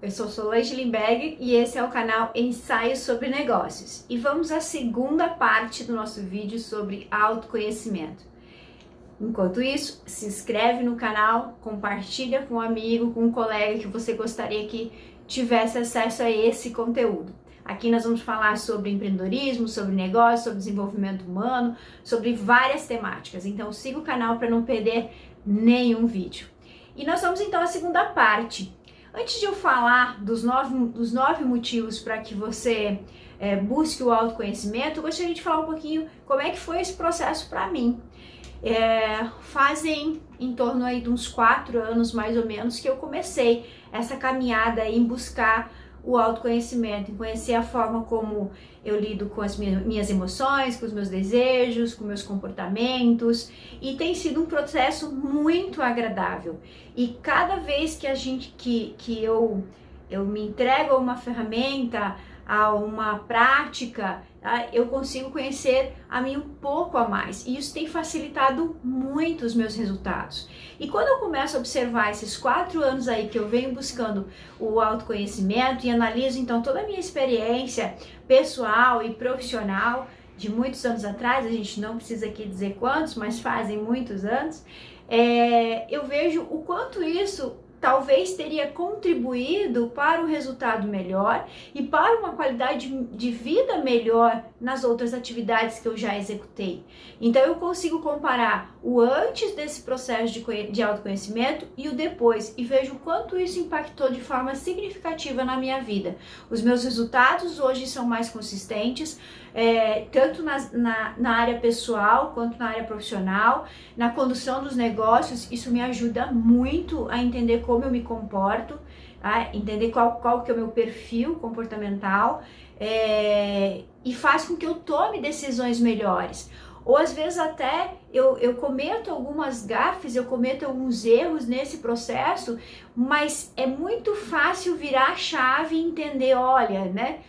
Eu sou Solange Lindberg e esse é o canal Ensaios sobre Negócios. E vamos à segunda parte do nosso vídeo sobre autoconhecimento. Enquanto isso, se inscreve no canal, compartilha com um amigo, com um colega que você gostaria que tivesse acesso a esse conteúdo. Aqui nós vamos falar sobre empreendedorismo, sobre negócio, sobre desenvolvimento humano, sobre várias temáticas. Então siga o canal para não perder nenhum vídeo. E nós vamos então à segunda parte. Antes de eu falar dos nove motivos para que você busque o autoconhecimento, eu gostaria de falar um pouquinho como é que foi esse processo para mim. Fazem em torno aí de uns 4 anos mais ou menos que eu comecei essa caminhada em buscar o autoconhecimento, em conhecer a forma como eu lido com as minhas emoções, com os meus desejos, com meus comportamentos, e tem sido um processo muito agradável. E cada vez que eu me entrego a uma ferramenta, a uma prática, tá? Eu consigo conhecer a mim um pouco a mais, e isso tem facilitado muito os meus resultados. E quando eu começo a observar esses 4 anos aí que eu venho buscando o autoconhecimento e analiso então toda a minha experiência pessoal e profissional de muitos anos atrás, a gente não precisa aqui dizer quantos, mas fazem muitos anos, eu vejo o quanto isso talvez teria contribuído para um resultado melhor e para uma qualidade de vida melhor nas outras atividades que eu já executei. Então eu consigo comparar o antes desse processo de autoconhecimento e o depois, e vejo o quanto isso impactou de forma significativa na minha vida. Os meus resultados hoje são mais consistentes, tanto na área pessoal quanto na área profissional, na condução dos negócios. Isso me ajuda muito a entender como eu me comporto, entender qual que é o meu perfil comportamental, e faz com que eu tome decisões melhores. Ou às vezes até eu cometo algumas gafes, eu cometo alguns erros nesse processo, mas é muito fácil virar a chave e entender, olha, né?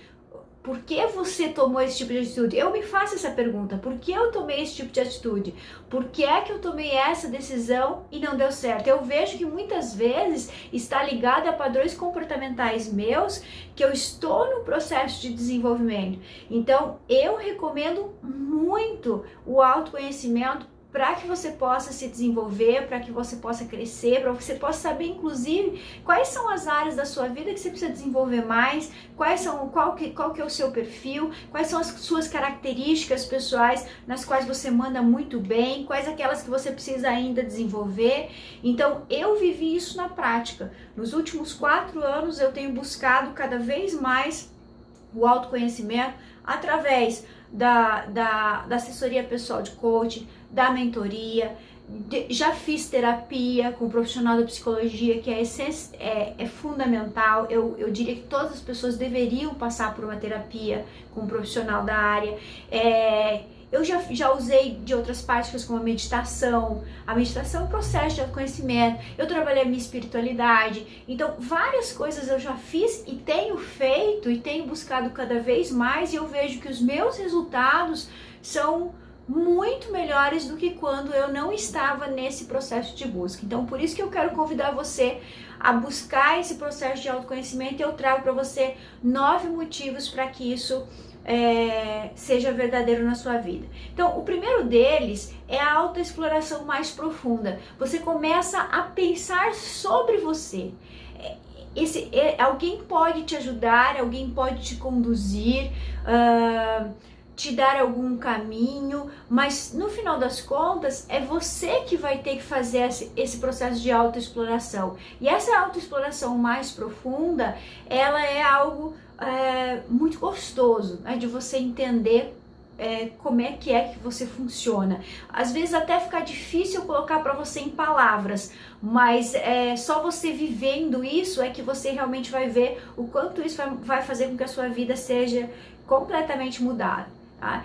Por que você tomou esse tipo de atitude? Eu me faço essa pergunta, por que eu tomei esse tipo de atitude? Por que é que eu tomei essa decisão e não deu certo? Eu vejo que muitas vezes está ligado a padrões comportamentais meus que eu estou no processo de desenvolvimento. Então, eu recomendo muito o autoconhecimento para que você possa se desenvolver, para que você possa crescer, para que você possa saber, inclusive, quais são as áreas da sua vida que você precisa desenvolver mais, qual que é o seu perfil, quais são as suas características pessoais nas quais você manda muito bem, quais aquelas que você precisa ainda desenvolver. Então, eu vivi isso na prática. Nos últimos 4 anos, eu tenho buscado cada vez mais o autoconhecimento através da assessoria pessoal de coaching, da mentoria. Já fiz terapia com um profissional da psicologia, que é fundamental. Eu diria que todas as pessoas deveriam passar por uma terapia com um profissional da área. Eu já usei de outras práticas como a meditação. A meditação é um processo de autoconhecimento. Eu trabalhei a minha espiritualidade. Então, várias coisas eu já fiz e tenho feito e tenho buscado cada vez mais, e eu vejo que os meus resultados são muito melhores do que quando eu não estava nesse processo de busca. Então, por isso que eu quero convidar você a buscar esse processo de autoconhecimento, e eu trago para você 9 motivos para que isso seja verdadeiro na sua vida. Então, o primeiro deles é a autoexploração mais profunda. Você começa a pensar sobre você. Alguém pode te ajudar, alguém pode te conduzir, te dar algum caminho, mas no final das contas é você que vai ter que fazer esse processo de autoexploração. E essa autoexploração mais profunda, ela é algo muito gostoso, né, de você entender como é que você funciona. Às vezes até fica difícil colocar para você em palavras, mas só você vivendo isso é que você realmente vai ver o quanto isso vai fazer com que a sua vida seja completamente mudada. Tá?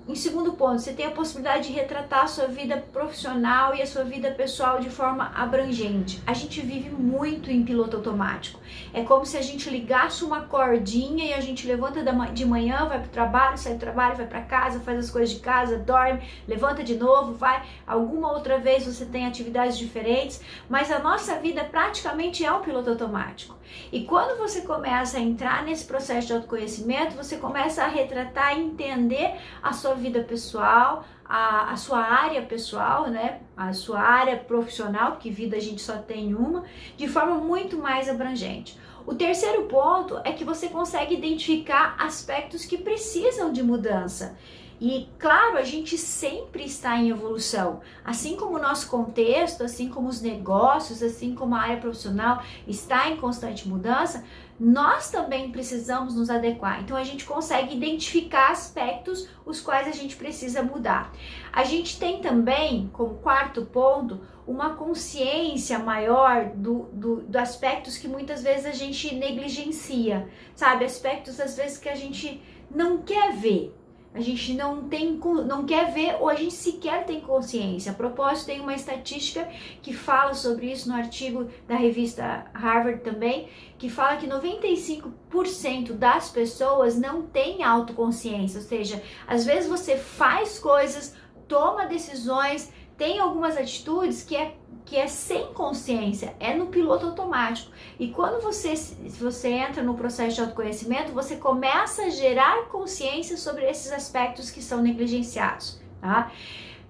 Em segundo ponto, você tem a possibilidade de retratar a sua vida profissional e a sua vida pessoal de forma abrangente. A gente vive muito em piloto automático. É como se a gente ligasse uma cordinha e a gente levanta de manhã, vai para o trabalho, sai do trabalho, vai para casa, faz as coisas de casa, dorme, levanta de novo, vai. Alguma outra vez você tem atividades diferentes, mas a nossa vida praticamente é um piloto automático. E quando você começa a entrar nesse processo de autoconhecimento, você começa a retratar e entender a sua vida pessoal, a sua área pessoal, né? A sua área profissional, porque vida a gente só tem uma, de forma muito mais abrangente. O terceiro ponto é que você consegue identificar aspectos que precisam de mudança. E claro, a gente sempre está em evolução, assim como o nosso contexto, assim como os negócios, assim como a área profissional está em constante mudança, nós também precisamos nos adequar. Então a gente consegue identificar aspectos os quais a gente precisa mudar. A gente tem também, como quarto ponto, uma consciência maior do aspectos que muitas vezes a gente negligencia, sabe? Aspectos às vezes que a gente não quer ver. A gente não quer ver ou a gente sequer tem consciência. A propósito, tem uma estatística que fala sobre isso no artigo da revista Harvard também, que fala que 95% das pessoas não têm autoconsciência, ou seja, às vezes você faz coisas, toma decisões, tem algumas atitudes que é sem consciência, é no piloto automático. E quando você entra no processo de autoconhecimento, você começa a gerar consciência sobre esses aspectos que são negligenciados, tá?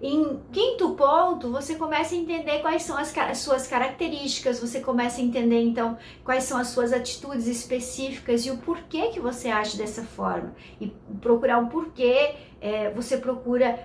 Em quinto ponto, você começa a entender quais são as suas características, você começa a entender então quais são as suas atitudes específicas e o porquê que você age dessa forma. E procurar um porquê, você procura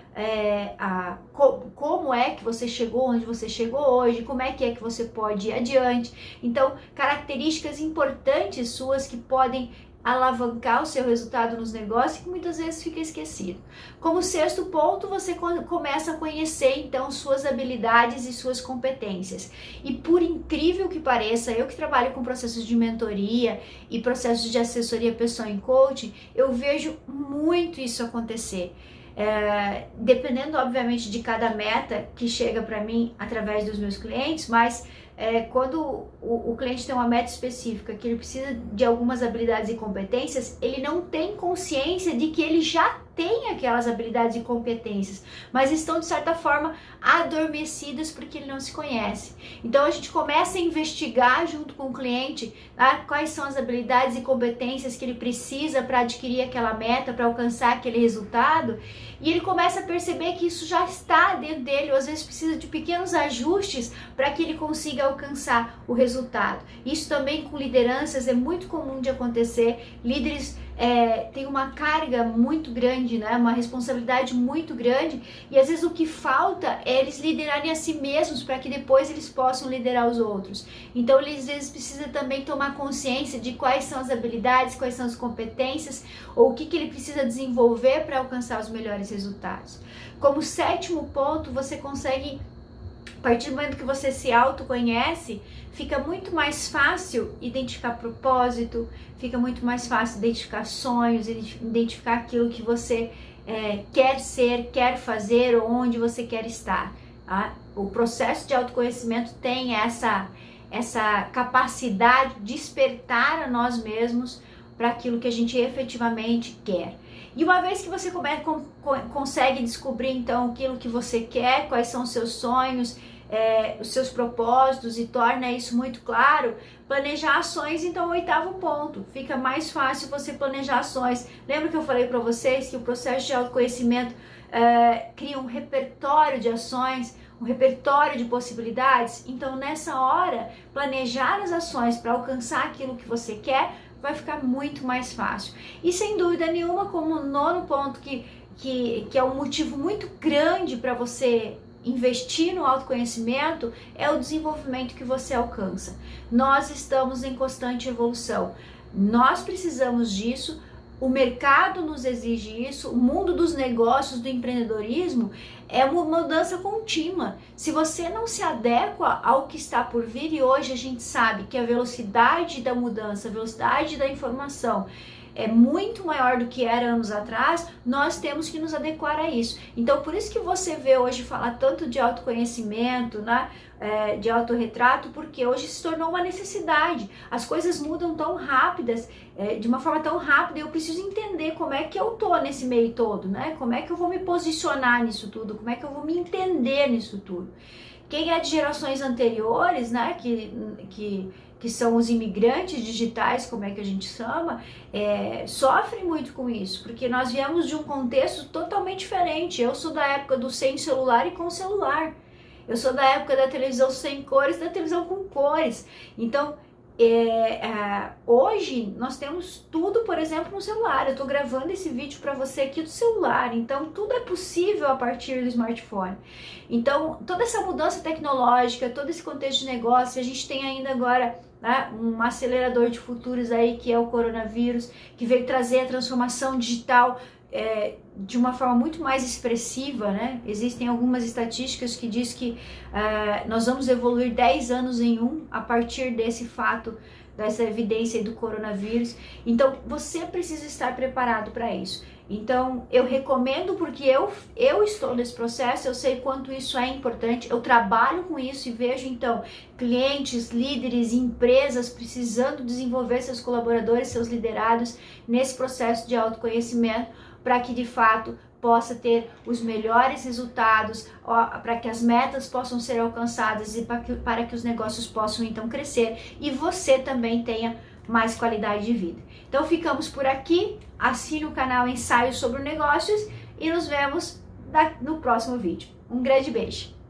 como é que você chegou onde você chegou hoje, como é que você pode ir adiante. Então, características importantes suas que podem alavancar o seu resultado nos negócios que muitas vezes fica esquecido. Como sexto ponto, você começa a conhecer então suas habilidades e suas competências. E por incrível que pareça, eu que trabalho com processos de mentoria e processos de assessoria pessoal em coaching, eu vejo muito isso acontecer. Dependendo obviamente de cada meta que chega para mim através dos meus clientes, mas quando o cliente tem uma meta específica, que ele precisa de algumas habilidades e competências, ele não tem consciência de que ele já tem aquelas habilidades e competências, mas estão de certa forma adormecidas porque ele não se conhece. Então a gente começa a investigar junto com o cliente, tá? Quais são as habilidades e competências que ele precisa para adquirir aquela meta, para alcançar aquele resultado, e ele começa a perceber que isso já está dentro dele, ou às vezes precisa de pequenos ajustes para que ele consiga alcançar o resultado. Isso também com lideranças é muito comum de acontecer. Líderes têm uma carga muito grande, né? Uma responsabilidade muito grande, e às vezes o que falta é eles liderarem a si mesmos para que depois eles possam liderar os outros. Então ele às vezes precisa também tomar consciência de quais são as habilidades, quais são as competências, ou o que ele precisa desenvolver para alcançar os melhores resultados. Como sétimo ponto, você consegue, a partir do momento que você se autoconhece, fica muito mais fácil identificar propósito, fica muito mais fácil identificar sonhos, identificar aquilo que você quer ser, quer fazer, ou onde você quer estar. Tá? O processo de autoconhecimento tem essa capacidade de despertar a nós mesmos para aquilo que a gente efetivamente quer. E uma vez que você consegue descobrir então aquilo que você quer, quais são os seus sonhos, os seus propósitos, e torna isso muito claro, planejar ações, então, o oitavo ponto, fica mais fácil você planejar ações. Lembra que eu falei para vocês que o processo de autoconhecimento cria um repertório de ações, um repertório de possibilidades? Então, nessa hora, planejar as ações para alcançar aquilo que você quer vai ficar muito mais fácil. E sem dúvida nenhuma, como nono ponto, que é um motivo muito grande para você investir no autoconhecimento, é o desenvolvimento que você alcança. Nós estamos em constante evolução, nós precisamos disso, o mercado nos exige isso, o mundo dos negócios, do empreendedorismo é uma mudança contínua. Se você não se adequa ao que está por vir, e hoje a gente sabe que a velocidade da mudança, a velocidade da informação é muito maior do que era anos atrás, nós temos que nos adequar a isso. Então, por isso que você vê hoje falar tanto de autoconhecimento, né, de autorretrato, porque hoje se tornou uma necessidade. As coisas mudam tão rápidas, de uma forma tão rápida, eu preciso entender como é que eu tô nesse meio todo, né? Como é que eu vou me posicionar nisso tudo, como é que eu vou me entender nisso tudo. Quem é de gerações anteriores, né, que são os imigrantes digitais, como é que a gente chama, sofrem muito com isso, porque nós viemos de um contexto totalmente diferente. Eu sou da época do sem celular e com celular. Eu sou da época da televisão sem cores, da televisão com cores. Então, hoje nós temos tudo, por exemplo, no celular. Eu estou gravando esse vídeo para você aqui do celular, então tudo é possível a partir do smartphone. Então, toda essa mudança tecnológica, todo esse contexto de negócio, a gente tem ainda agora, né, um acelerador de futuros aí, que é o coronavírus, que veio trazer a transformação digital de uma forma muito mais expressiva, né? Existem algumas estatísticas que diz que nós vamos evoluir 10 anos em um a partir desse fato, dessa evidência do coronavírus. Então, você precisa estar preparado para isso. Então, eu recomendo, porque eu estou nesse processo, eu sei quanto isso é importante, eu trabalho com isso e vejo, então, clientes, líderes, empresas precisando desenvolver seus colaboradores, seus liderados nesse processo de autoconhecimento, para que de fato possa ter os melhores resultados, para que as metas possam ser alcançadas e para que os negócios possam então crescer e você também tenha mais qualidade de vida. Então ficamos por aqui, assine o canal Ensaios sobre Negócios e nos vemos no próximo vídeo. Um grande beijo!